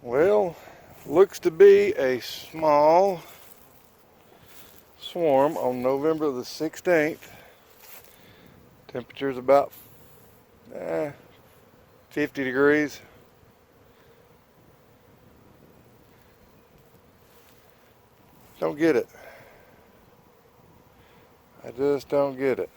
Well, looks to be a small swarm on November the 16th. Temperature's about 50 degrees. Don't get it. I just don't get it.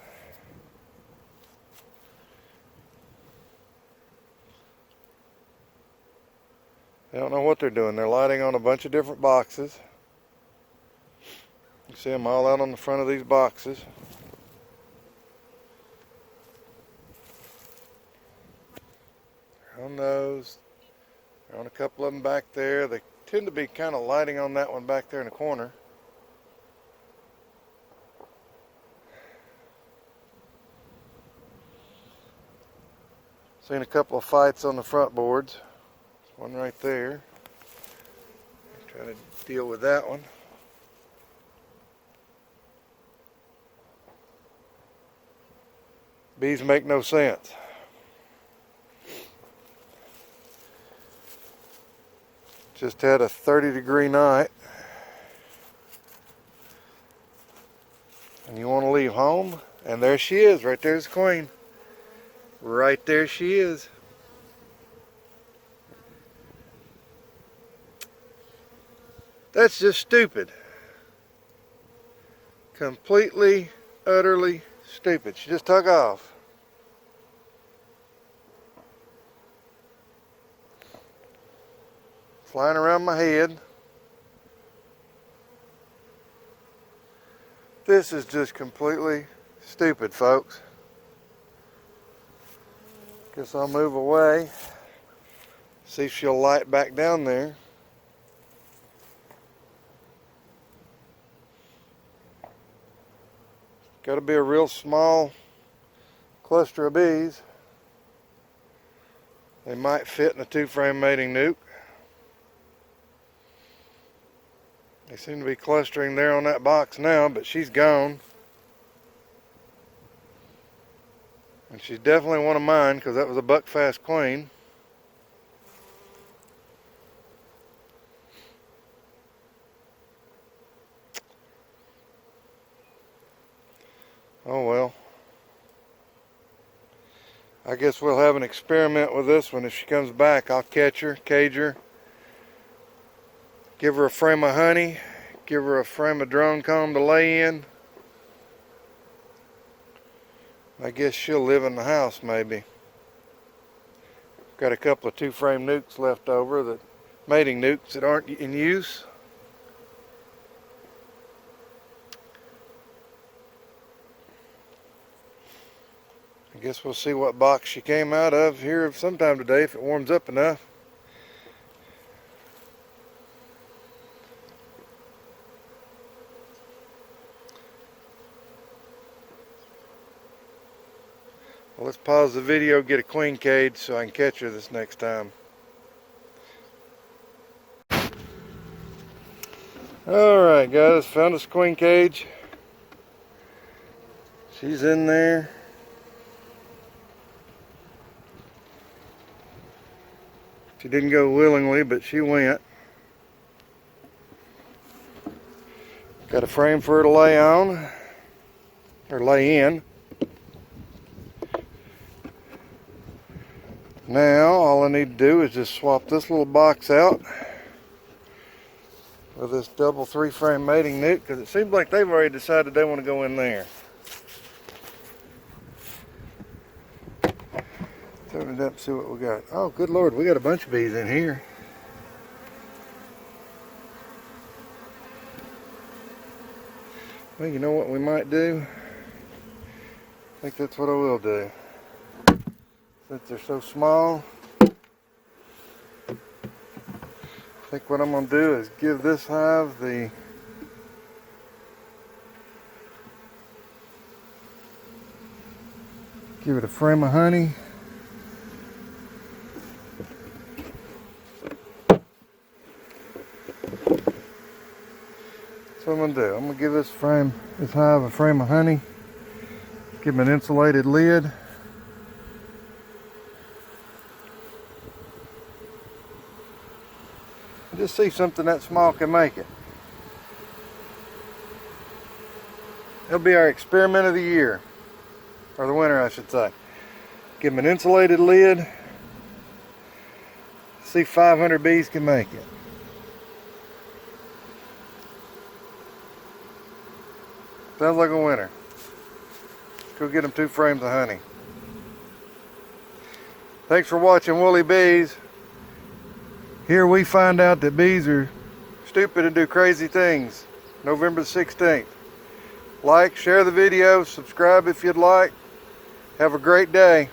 I don't know what they're doing. They're lighting on a bunch of different boxes. You see them all out on the front of these boxes. They're on those. They're on a couple of them back there. They tend to be kind of lighting on that one back there in the corner. Seen a couple of fights on the front boards. One right there. Trying to deal with that one. Bees make no sense. Just had a 30-degree night. And you want to leave home? And there she is. Right there's the queen. Right there she is. That's just stupid. Completely, utterly stupid. She just took off. Flying around my head. This is just completely stupid, folks. Guess I'll move away. See if she'll light back down there. Got to be a real small cluster of bees. They might fit in a 2-frame mating nuke. They seem to be clustering there on that box now, but she's gone. And she's definitely one of mine because that was a buckfast queen. Oh well. I guess we'll have an experiment with this one. If she comes back, I'll catch her, cage her, give her a frame of honey, give her a frame of drone comb to lay in. I guess she'll live in the house maybe. Got a couple of 2-frame nukes left over, the mating nukes that aren't in use. I guess we'll see what box she came out of here sometime today if it warms up enough. Well, let's pause the video, get a queen cage so I can catch her this next time. Alright guys, found this queen cage. She's in there. She didn't go willingly, but she went. Got a frame for her to lay on, or lay in. Now, all I need to do is just swap this little box out with this double 3-frame mating nuke, because it seems like they've already decided they want to go in there. Let's open it up and see what we got. Oh, good Lord, we got a bunch of bees in here. Well, you know what we might do? I think that's what I will do. Since they're so small, I think what I'm going to do is give this hive give it a frame of honey. That's what I'm going to do. I'm going to give this hive a frame of honey. Give them an insulated lid. Just see something that small can make it. It'll be our experiment of the year. Or the winter, I should say. Give them an insulated lid. See if 500 bees can make it. Sounds like a winner. Let's go get them 2 frames of honey. Thanks for watching Woolly Bees. Here we find out that bees are stupid and do crazy things. November 16th. Like, share the video, subscribe if you'd like. Have a great day.